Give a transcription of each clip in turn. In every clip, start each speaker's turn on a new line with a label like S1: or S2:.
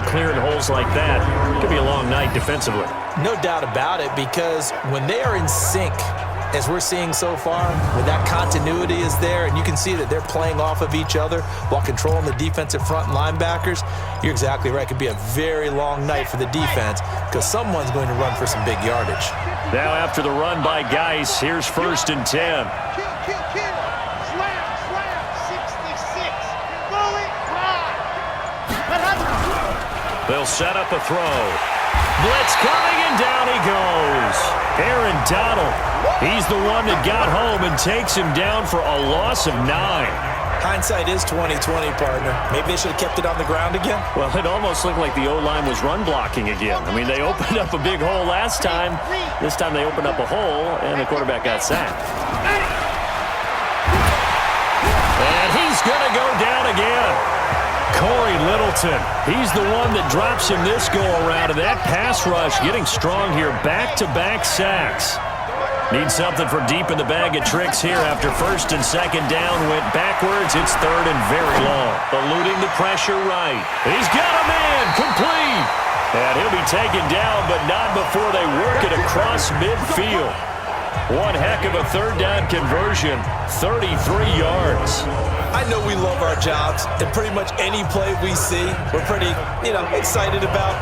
S1: clearing holes like that, it could be a long night defensively.
S2: No doubt about it, because when they are in sync, as we're seeing so far, when that continuity is there and you can see that they're playing off of each other while controlling the defensive front and linebackers, you're exactly right. It could be a very long night for the defense because someone's going to run for some big yardage.
S1: Now after the run by Geis, here's 1st and 10. They'll set up a throw. Blitz coming, and down he goes. Aaron Donald. He's the one that got home and takes him down for a loss of 9.
S2: Hindsight is 20/20, partner. Maybe they should have kept it on the ground again.
S1: Well, it almost looked like the O-line was run blocking again. I mean, they opened up a big hole last time. This time they opened up a hole, and the quarterback got sacked. And he's going to go down again. Corey Littleton, he's the one that drops him this go-around, and that pass rush getting strong here. Back-to-back sacks. Need something from deep in the bag of tricks here after 1st and 2nd down. Went backwards. It's 3rd and very long. Eluding the pressure right. He's got a man. Complete. And he'll be taken down, but not before they work it across midfield. One heck of a 3rd down conversion. 33 yards.
S2: I know we love our jobs, and pretty much any play we see, we're pretty, excited about.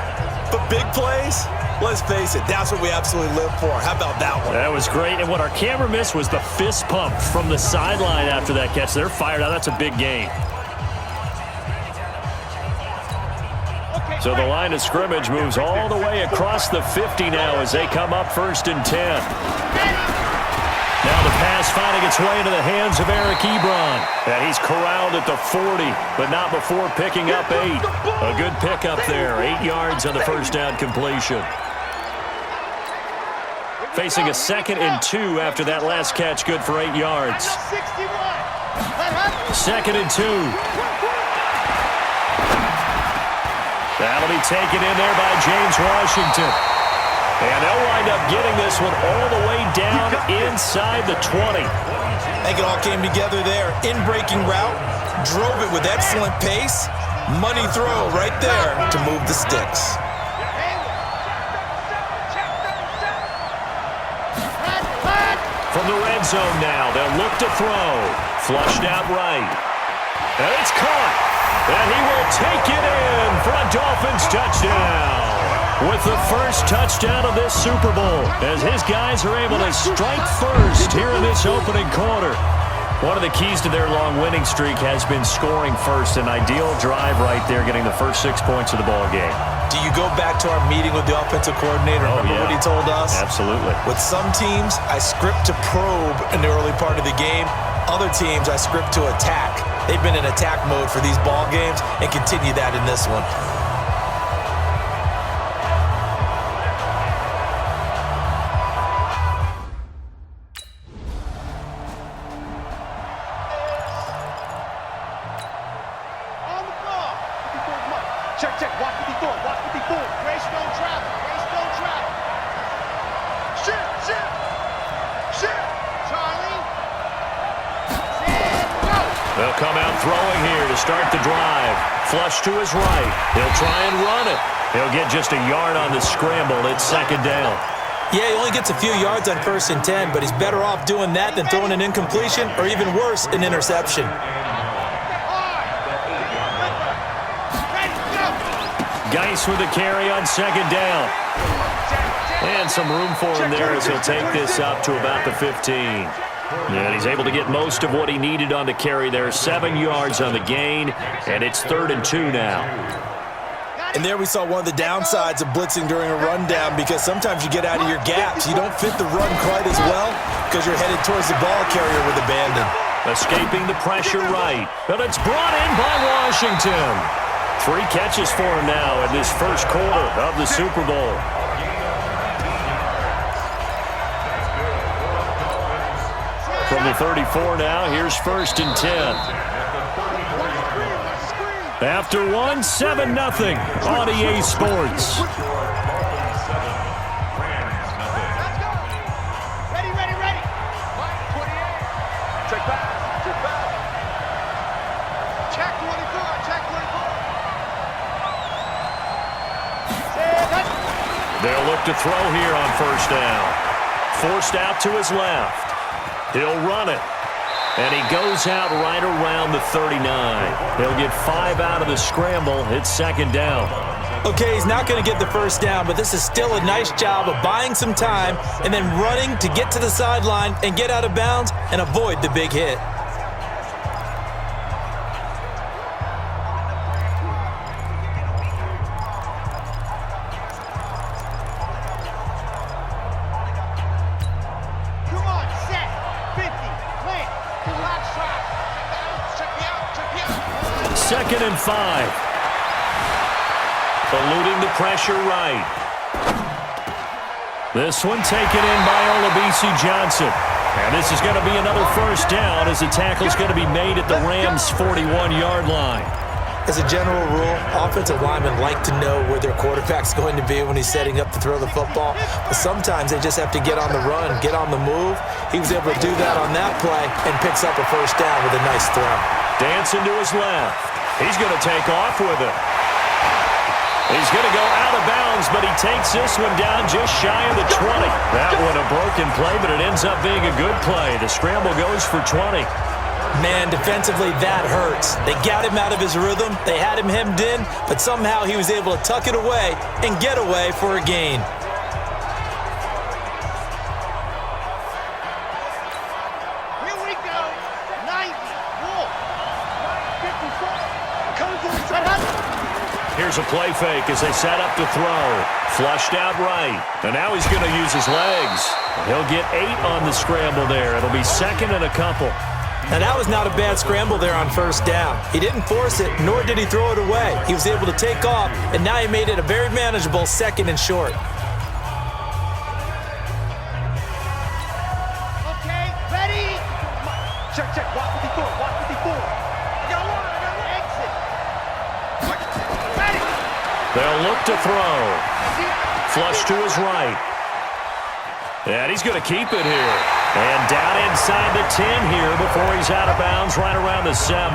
S2: But big plays, let's face it, that's what we absolutely live for. How about that one?
S1: That was great, and what our camera missed was the fist pump from the sideline after that catch. They're fired out. That's a big gain. So the line of scrimmage moves all the way across the 50 now as they come up 1st and 10. Now the pass finding its way into the hands of Eric Ebron. And he's corralled at the 40, but not before picking up 8. A good pickup there. 8 yards on the 1st down completion. Facing a 2nd and 2 after that last catch, good for 8 yards. 2nd and 2. That'll be taken in there by James Washington. And they'll wind up getting this one all the way down inside the 20.
S2: I think it all came together there. In-breaking route, drove it with excellent pace. Money throw right there to move the sticks.
S1: From the red zone now, they'll look to throw. Flushed out right. And it's caught. And he will take it in for a Dolphins touchdown. With the first touchdown of this Super Bowl, as his guys are able to strike first here in this opening quarter. One of the keys to their long winning streak has been scoring first. An ideal drive right there, getting the first 6 points of the ball game.
S2: Do you go back to our meeting with the offensive coordinator? Remember what he told us?
S1: Absolutely.
S2: With some teams, I script to probe in the early part of the game. Other teams, I script to attack. They've been in attack mode for these ball games and continue that in this one.
S3: Check. Watch 54. Grace don't travel. Shoot. Charlie. Go.
S1: They'll come out throwing here to start the drive. Flush to his right. He'll try and run it. He'll get just a yard on the scramble. It's 2nd down.
S2: Yeah, he only gets a few yards on 1st and 10, but he's better off doing that than throwing an incompletion or even worse, an interception.
S1: Geis with the carry on 2nd down. And some room for him there as he'll take this up to about the 15. And he's able to get most of what he needed on the carry there. 7 yards on the gain, and it's 3rd and 2 now.
S2: And there we saw one of the downsides of blitzing during a rundown, because sometimes you get out of your gaps. You don't fit the run quite as well because you're headed towards the ball carrier with abandon.
S1: Escaping the pressure right. But it's brought in by Washington. 3 catches for him now in this first quarter of the Super Bowl. From the 34 now, here's 1st and 10. After one, 7-0 on EA Sports.
S3: Ready. Check back. Check 24.
S1: They'll look to throw here on first down. Forced out to his left. He'll run it. And he goes out right around the 39. He'll get 5 out of the scramble. It's second down.
S2: Okay, he's not going to get the first down, but this is still a nice job of buying some time and then running to get to the sideline and get out of bounds and avoid the big hit.
S1: Second and 5. Eluding the pressure right. This one taken in by Olabisi Johnson. And this is going to be another first down as the tackle's going to be made at the Rams' 41-yard line.
S2: As a general rule, offensive linemen like to know where their quarterback's going to be when he's setting up to throw the football. But sometimes they just have to get on the run, get on the move. He was able to do that on that play and picks up a first down with a nice throw.
S1: Dancing to his left. He's going to take off with it. He's going to go out of bounds, but he takes this one down just shy of the 20. That one a broken play, but it ends up being a good play. The scramble goes for 20.
S2: Man, defensively, that hurts. They got him out of his rhythm. They had him hemmed in, but somehow he was able to tuck it away and get away for a gain.
S3: Here we go. 90. Wolf. 54.
S1: Here's a play fake as they set up to throw. Flushed out right. And now he's going to use his legs. He'll get 8 on the scramble there. It'll be second and a couple.
S2: Now, that was not a bad scramble there on first down. He didn't force it, nor did he throw it away. He was able to take off, and now he made it a very manageable second and short.
S3: Okay, ready? Check, check. Watch 54. Watch 54. I got one. Exit. Ready?
S1: They'll look to throw. Flush to his right. And he's going to keep it here. And down inside the 10 here before he's out of bounds right around the 7.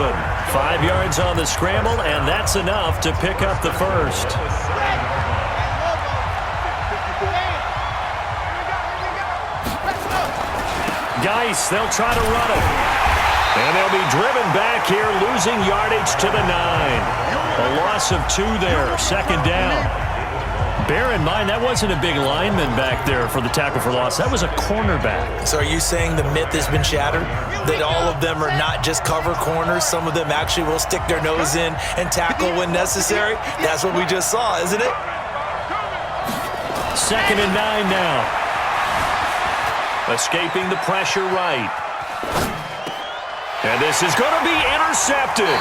S1: 5 yards on the scramble, and that's enough to pick up the first. Geis, they'll try to run it. And they'll be driven back here, losing yardage to the 9. A loss of 2 there, second down. Bear in mind, that wasn't a big lineman back there for the tackle for loss. That was a cornerback.
S2: So are you saying the myth has been shattered? That all of them are not just cover corners? Some of them actually will stick their nose in and tackle when necessary? That's what we just saw, isn't it?
S1: Second and 9 now. Escaping the pressure right. And this is going to be intercepted.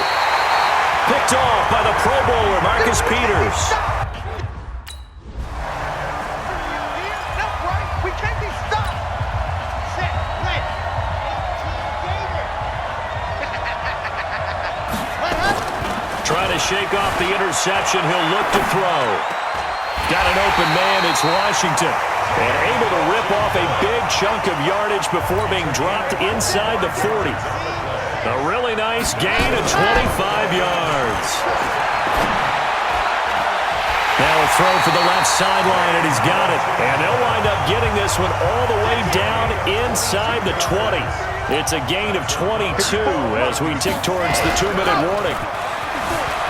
S1: Picked off by the Pro Bowler, Marcus Peters. Trying to shake off the interception. He'll look to throw. Got an open man. It's Washington. And able to rip off a big chunk of yardage before being dropped inside the 40. A really nice gain of 25 yards. Now a throw for the left sideline, and he's got it. And they'll wind up getting this one all the way down inside the 20. It's a gain of 22 as we tick towards the 2-minute warning.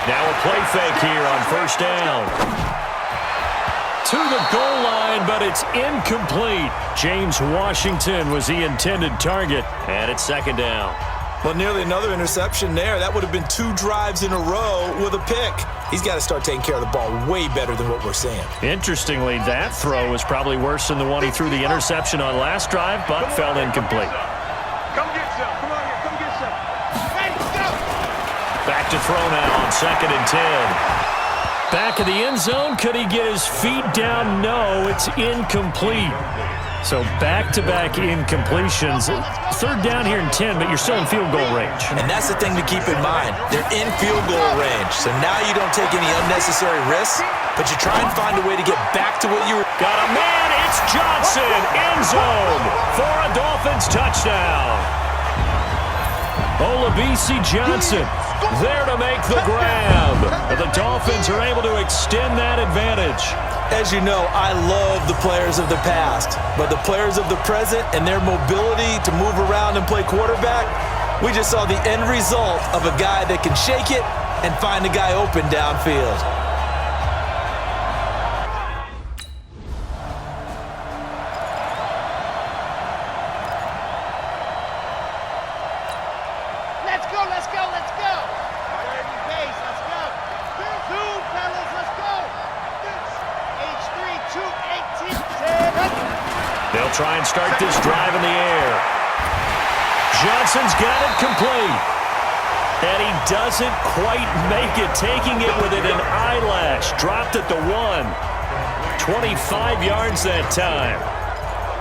S1: Now a play fake here on first down. To the goal line, but it's incomplete. James Washington was the intended target, and it's second down.
S2: Well, nearly another interception there. That would have been 2 drives in a row with a pick. He's got to start taking care of the ball way better than what we're seeing.
S1: Interestingly, that throw was probably worse than the one he threw the interception on last drive, but fell incomplete.
S3: Come get some. Come on here. Come get some. Ready, go.
S1: Back to throw now on second and 10. Back of the end zone. Could he get his feet down? No, it's incomplete. So back-to-back incompletions. Third down here in 10, but you're still in field goal range.
S2: And that's the thing to keep in mind. They're in field goal range. So now you don't take any unnecessary risks, but you try and find a way to get back to what you were.
S1: Got a man. It's Johnson. End zone for a Dolphins touchdown. Olabisi Johnson There to make the grab. And the Dolphins are able to extend that advantage.
S2: As you know, I love the players of the past, but the players of the present and their mobility to move around and play quarterback, we just saw the end result of a guy that can shake it and find a guy open downfield.
S3: Let's go, let's go, let's go. Dirty base, let's go. Zoom, fellas, let's go. H3, 218.
S1: They'll try and start this drive in the air. Johnson's got it complete. And he doesn't quite make it, taking it within an eyelash. Dropped at the 1. 25 yards that time.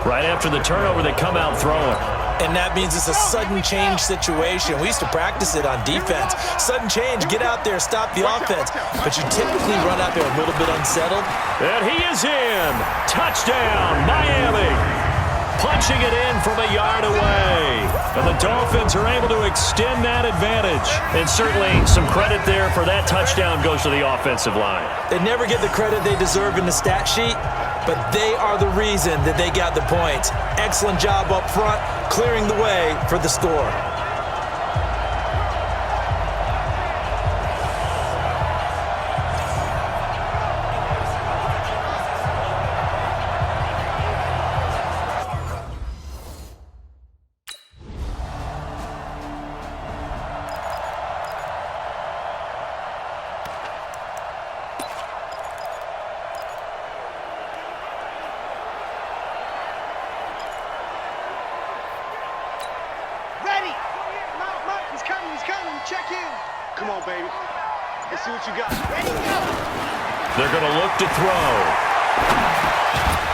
S1: Right after the turnover, they come out throwing.
S2: And that means it's a sudden change situation. We used to practice it on defense. Sudden change, get out there, stop the offense. But you typically run out there a little bit unsettled.
S1: And he is in. Touchdown, Miami. Punching it in from a yard away. And the Dolphins are able to extend that advantage. And certainly some credit there for that touchdown goes to the offensive line.
S2: They never get the credit they deserve in the stat sheet, but they are the reason that they got the points. Excellent job up front, clearing the way for the score.
S3: Ready. Mark, he's coming, check in. Come on, baby. Let's see what you got. Ready, go.
S1: They're going to look to throw.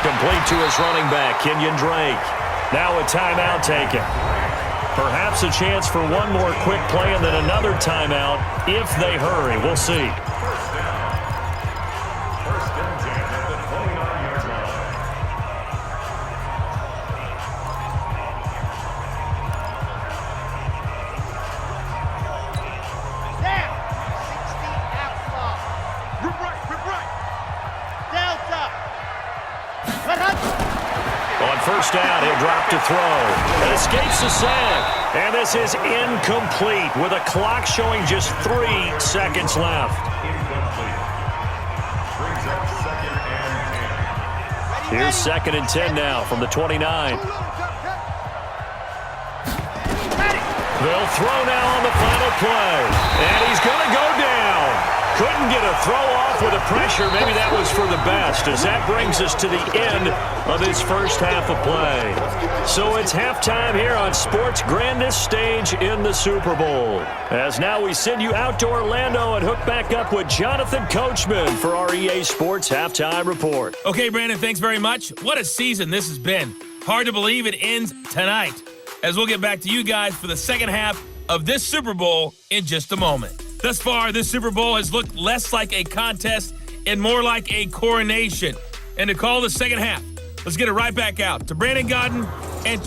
S1: Complete to his running back, Kenyon Drake. Now a timeout taken. Perhaps a chance for one more quick play and then another timeout if they hurry. We'll see. First down, he'll drop to throw. It escapes the sack. And this is incomplete with a clock showing just 3 seconds left. Here's 2nd and 10 now from the 29. They'll throw now on the final play. And he's going to go down. Couldn't get a throw off with the pressure. Maybe that was for the best, as that brings us to the end of his first half of play. So it's halftime here on sports' grandest stage in the Super Bowl. As now we send you out to Orlando and hook back up with Jonathan Coachman for our EA Sports Halftime Report.
S4: Okay, Brandon, thanks very much. What a season this has been. Hard to believe it ends tonight, as we'll get back to you guys for the second half of this Super Bowl in just a moment. Thus far, this Super Bowl has looked less like a contest and more like a coronation. And to call the second half, let's get it right back out to Brandon Godden and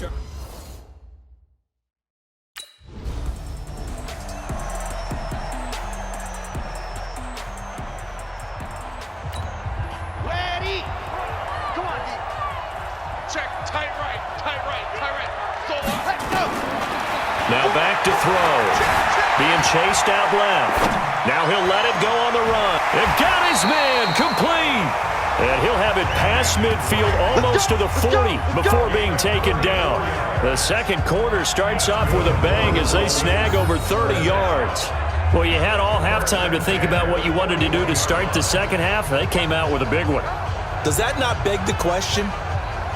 S3: Ready. Come on, D.
S5: Check, tight right. So
S3: Let's go.
S1: Now back to throw. Being chased out left. Now he'll let it go on the run. They've got his man complete. And he'll have it past midfield almost to the 40 before being taken down. The second quarter starts off with a bang as they snag over 30 yards. Well, you had all halftime to think about what you wanted to do to start the second half. They came out with a big one.
S2: Does that not beg the question?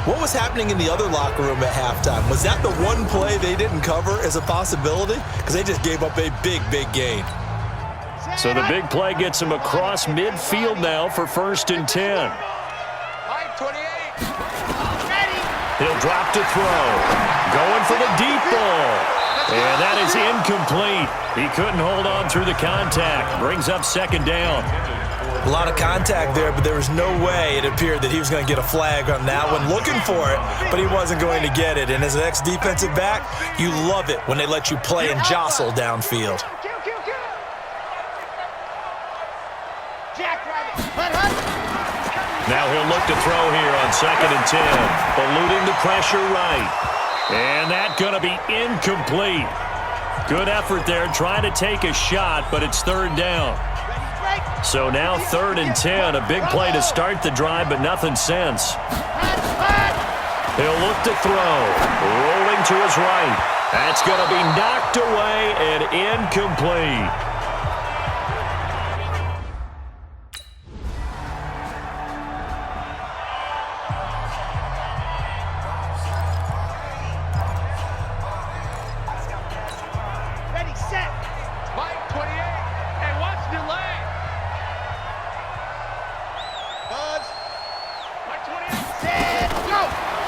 S2: What was happening in the other locker room at halftime? Was that the one play they didn't cover as a possibility? Because they just gave up a big gain.
S1: So the big play gets him across midfield now for 1st and 10.
S5: Mike, 28.
S3: Ready.
S1: He'll drop to throw. Going for the deep ball. And that is incomplete. He couldn't hold on through the contact. Brings up 2nd down.
S2: A lot of contact there, but there was no way it appeared that he was going to get a flag on that one. Looking for it, but he wasn't going to get it. And as an ex-defensive back, you love it when they let you play and jostle downfield.
S1: Now he'll look to throw here on 2nd and 10. Eluding the pressure right. And that's going to be incomplete. Good effort there trying to take a shot, but it's 3rd down. So now 3rd and 10. A big play to start the drive, but nothing since. He'll look to throw. Rolling to his right. That's going to be knocked away and incomplete.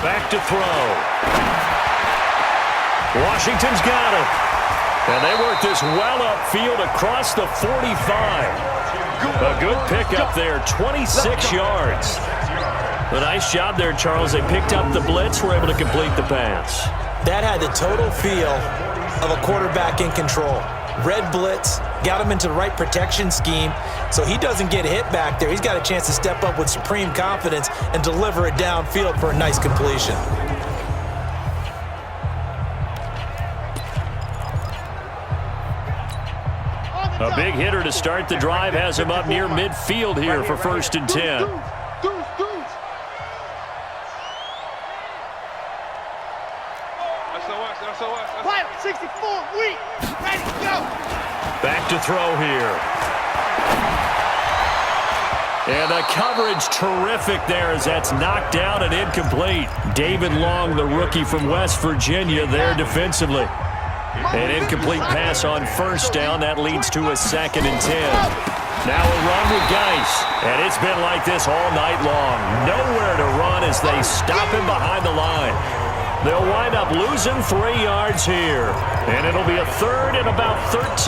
S1: Back to throw. Washington's got it. And they work this well upfield across the 45. A good pickup there, 26 yards. A nice job there, Charles. They picked up the blitz, were able to complete the pass.
S2: That had the total feel of a quarterback in control. Red blitz, got him into the right protection scheme, so he doesn't get hit back there. He's got a chance to step up with supreme confidence and deliver it downfield for a nice completion.
S1: A big hitter to start the drive has him up near midfield here for 1st and 10.
S3: Final 64, weak, ready, go.
S1: Back to throw here. And the coverage terrific there as that's knocked down and incomplete. David Long, the rookie from West Virginia, there defensively. An incomplete pass on 1st down. That leads to a 2nd and 10. Now a run with Geis. And it's been like this all night long. Nowhere to run as they stop him behind the line. They'll wind up losing 3 yards here. And it'll be a 3rd and about 13.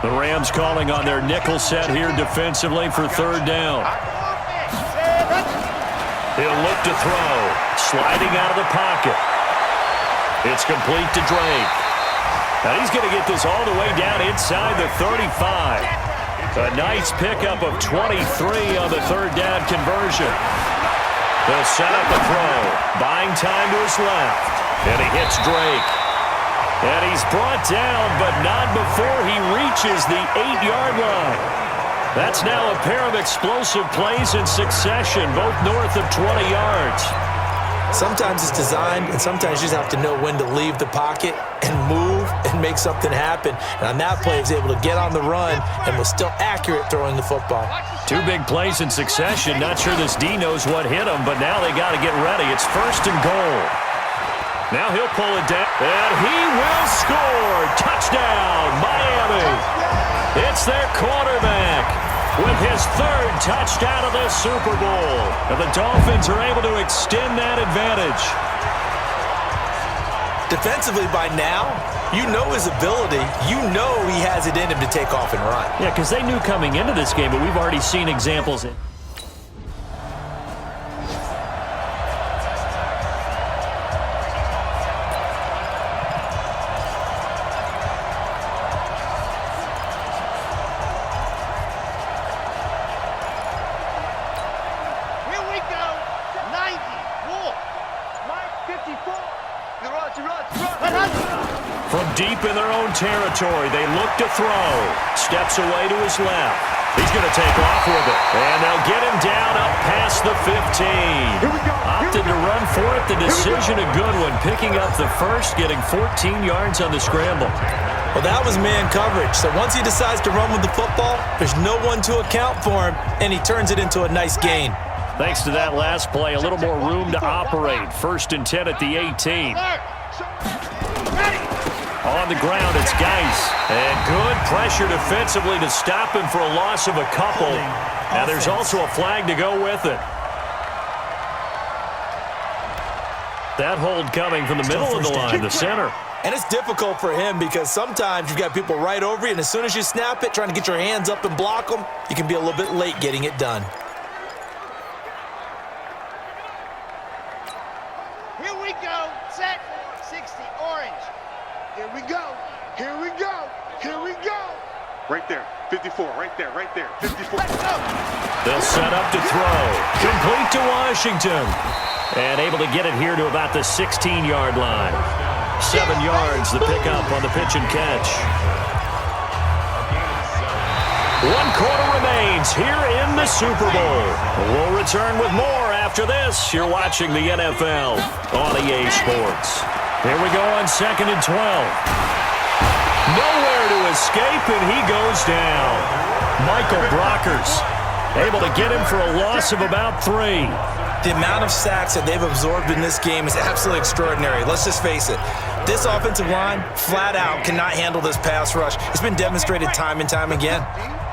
S1: The Rams calling on their nickel set here defensively for 3rd down. He'll look to throw. Sliding out of the pocket. It's complete to Drake. Now he's going to get this all the way down inside the 35. A nice pickup of 23 on the 3rd down conversion. They'll set up a throw. Buying time to his left. And he hits Drake. And he's brought down, but not before he reaches the 8-yard line. That's now a pair of explosive plays in succession, both north of 20 yards.
S2: Sometimes it's designed, and sometimes you just have to know when to leave the pocket and move and make something happen. And on that play, he was able to get on the run and was still accurate throwing the football.
S1: 2 big plays in succession. Not sure this D knows what hit him, but now they got to get ready. It's 1st and goal. Now he'll pull it down, and he will score. Touchdown, Miami. It's their quarterback with his 3rd touchdown of the Super Bowl. And the Dolphins are able to extend that advantage.
S2: Defensively by now, you know his ability. You know he has it in him to take off and run.
S1: Yeah, because they knew coming into this game, but we've already seen examples. From deep in their own territory, they look to throw. Steps away to his left. He's going to take off with it. And they'll get him down up past the 15. Opted to run for it. The decision a good one. Picking up the first, getting 14 yards on the scramble.
S2: Well, that was man coverage. So once he decides to run with the football, there's no one to account for him, and he turns it into a nice gain.
S1: Thanks to that last play, a little more room to operate. 1st and 10 at the 18. On the ground, it's Geis. And good pressure defensively to stop him for a loss of a couple. Now there's also a flag to go with it. That hold coming from the middle of the line, the center.
S2: And it's difficult for him because sometimes you've got people right over you, and as soon as you snap it, trying to get your hands up and block them, you can be a little bit late getting it done.
S3: Here we go. Set. 60, orange. Here we go. Here we go. Here we go.
S5: Right there. 54, right there, 54.
S1: They'll set up to throw. Complete to Washington. And able to get it here to about the 16-yard line. 7 yards, the pickup on the pitch and catch. 1 quarter remains here in the Super Bowl. We'll return with more after this. You're watching the NFL on EA Sports. Here we go on 2nd and 12. Nowhere to escape, and he goes down. Michael Brockers able to get him for a loss of about 3.
S2: The amount of sacks that they've absorbed in this game is absolutely extraordinary. Let's just face it. This offensive line, flat out, cannot handle this pass rush. It's been demonstrated time and time again.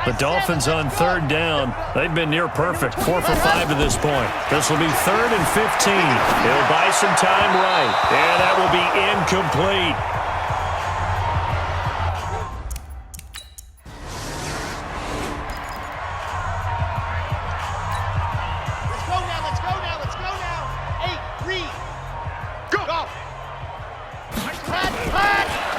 S1: The Dolphins on 3rd down. They've been near perfect, 4 for 5 to this point. This will be 3rd and 15. He'll buy some time right, and that will be incomplete.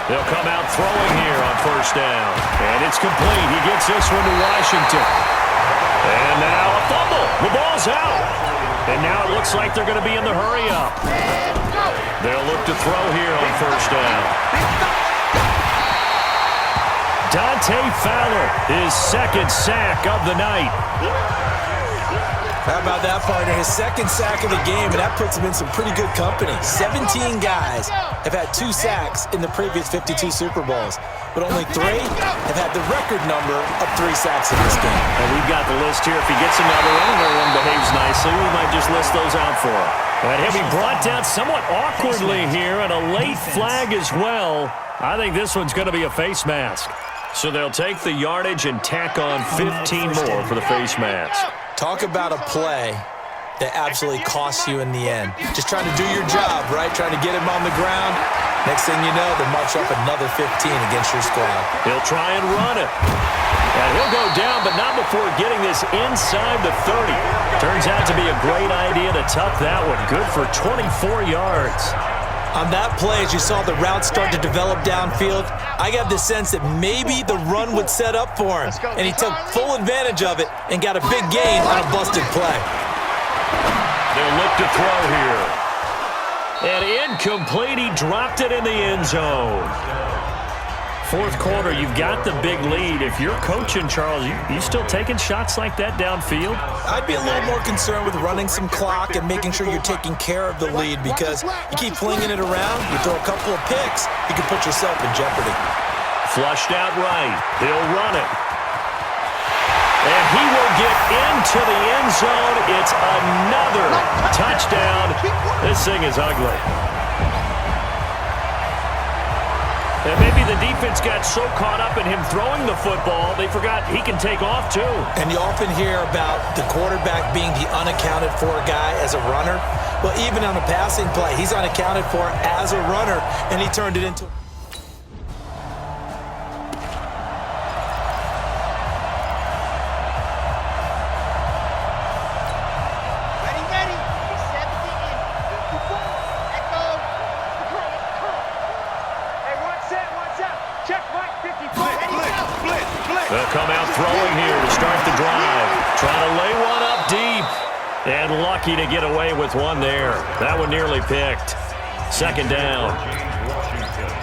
S1: They'll come out throwing here on 1st down. And it's complete. He gets this one to Washington. And now a fumble. The ball's out. And now it looks like they're going to be in the hurry-up. They'll look to throw here on 1st down. Dante Fowler, his 2nd sack of the night.
S2: How about that, partner? His 2nd sack of the game, and that puts him in some pretty good company. 17 guys have had 2 sacks in the previous 52 Super Bowls, but only 3 have had the record number of 3 sacks in this game.
S1: And we've got the list here. If he gets another one and everyone behaves nicely, we might just list those out for him. And he'll be brought down somewhat awkwardly here, and a late flag as well. I think this one's going to be a face mask. So they'll take the yardage and tack on 15 more for the face mask.
S2: Talk about a play that absolutely costs you in the end. Just trying to do your job, right? Trying to get him on the ground. Next thing you know, they march up another 15 against your squad.
S1: He'll try and run it. And he'll go down, but not before getting this inside the 30. Turns out to be a great idea to tuck that one. Good for 24 yards.
S2: On that play, as you saw the route start to develop downfield, I got the sense that maybe the run would set up for him. And he took full advantage of it and got a big gain on a busted play.
S1: They'll look to throw here. And incomplete. He dropped it in the end zone. 4th quarter, you've got the big lead. If you're coaching, Charles, you still taking shots like that downfield?
S2: I'd be a little more concerned with running some clock and making sure you're taking care of the lead, because you keep flinging it around, you throw a couple of picks, you can put yourself in jeopardy.
S1: Flushed out right. He'll run it. And he will get into the end zone. It's another touchdown. This thing is ugly. And maybe the defense got so caught up in him throwing the football, they forgot he can take off too.
S2: And you often hear about the quarterback being the unaccounted for guy as a runner. Well, even on a passing play, he's unaccounted for as a runner, and he turned it into...
S1: They'll come out throwing here to start the drive. Trying to lay one up deep. And lucky to get away with one there. That one nearly picked. 2nd down.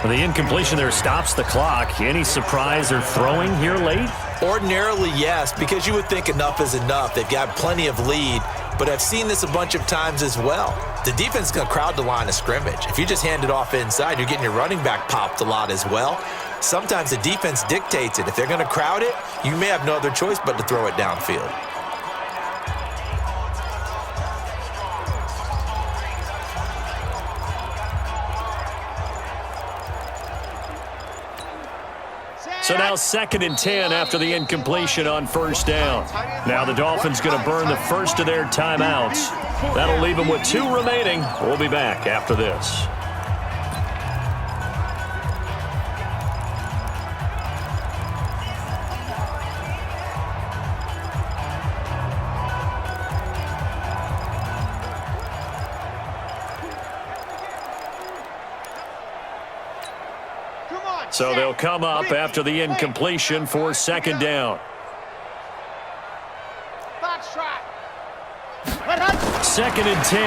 S1: Well, the incompletion there stops the clock. Any surprise they're throwing here late?
S2: Ordinarily, yes, because you would think enough is enough. They've got plenty of lead, but I've seen this a bunch of times as well. The defense is going to crowd the line of scrimmage. If you just hand it off inside, you're getting your running back popped a lot as well. Sometimes the defense dictates it. If they're going to crowd it, you may have no other choice but to throw it downfield.
S1: So now 2nd and 10 after the incompletion on 1st down. Now the Dolphins going to burn the first of their timeouts. That'll leave them with 2 remaining. We'll be back after this. So they'll come up after the incompletion for second down. Second and 10.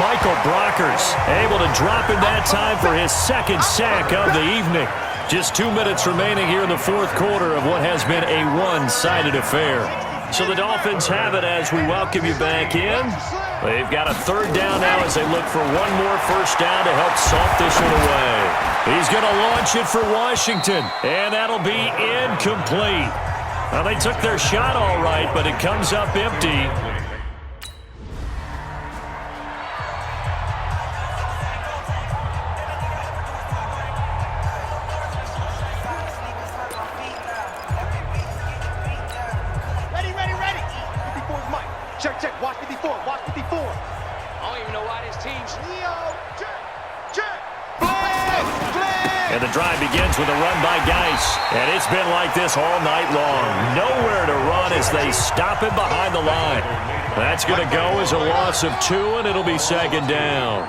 S1: Michael Brockers able to drop in that time for his second sack of the evening. Just 2 minutes remaining here in the fourth quarter of what has been a one-sided affair. So the Dolphins have it as we welcome you back in. They've got a third down now as they look for one more first down to help salt this one away. He's going to launch it for Washington, and that'll be incomplete. Well, they took their shot all right, but it comes up empty.
S3: Check, watch 54, watch 54. I don't even know why this team's check.
S1: And the drive begins with a run by Geis. And it's been like this all night long. Nowhere to run as they stop him behind the line. That's going to go as a loss of 2, and it'll be second down.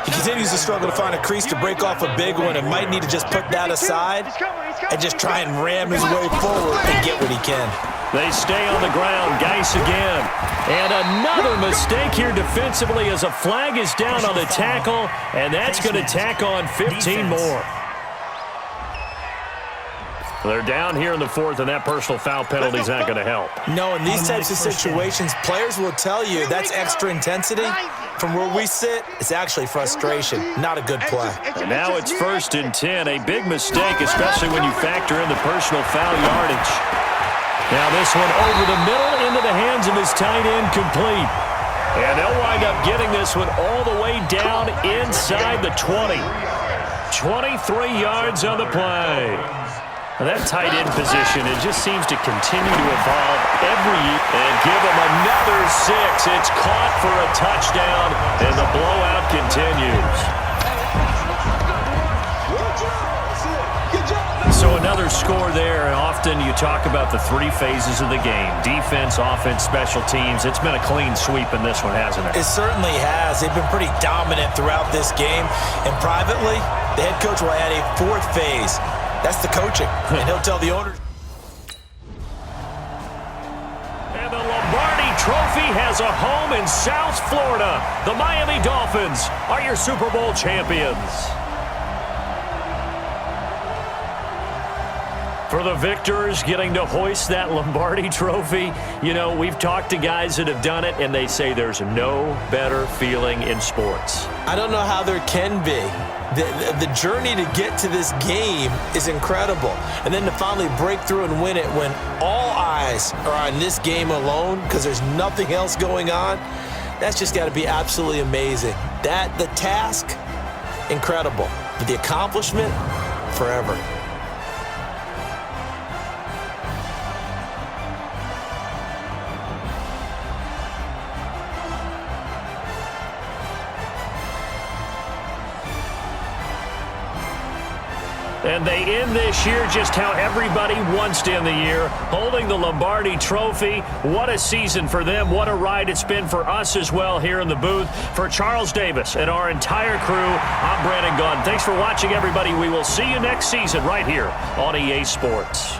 S2: He continues to struggle to find a crease to break off a big one and might need to just put that aside and just try and ram his way forward and get what he can.
S1: They stay on the ground. Geis again. And another mistake here defensively as a flag is down on the tackle, and that's going to tack on 15 more. They're down here in the fourth, and that personal foul penalty is not going to help.
S2: No, in these types of situations, players will tell you that's extra intensity. From where we sit, it's actually frustration, not a good play.
S1: And now it's first and 10. A big mistake, especially when you factor in the personal foul yardage. Now this one over the middle into the hands of his tight end, complete. And they'll wind up getting this one all the way down inside the 20. 23 yards on the play. And that tight end position, it just seems to continue to evolve every year. And give him another 6. It's caught for a touchdown, and the blowout continues. So another score there, and often you talk about the 3 phases of the game. Defense, offense, special teams. It's been a clean sweep in this one, hasn't it?
S2: It certainly has. They've been pretty dominant throughout this game. And privately, the head coach will add a 4th phase. That's the coaching, and he'll tell the owners.
S1: And the Lombardi Trophy has a home in South Florida. The Miami Dolphins are your Super Bowl champions. For the victors getting to hoist that Lombardi Trophy, you know, we've talked to guys that have done it, and they say there's no better feeling in sports.
S2: I don't know how there can be. The journey to get to this game is incredible. And then to finally break through and win it when all eyes are on this game alone because there's nothing else going on, that's just got to be absolutely amazing. The task, incredible. But the accomplishment, forever.
S1: And they end this year just how everybody wants to end the year, holding the Lombardi Trophy. What a season for them. What a ride it's been for us as well here in the booth. For Charles Davis and our entire crew, I'm Brandon Gunn. Thanks for watching, everybody. We will see you next season right here on EA Sports.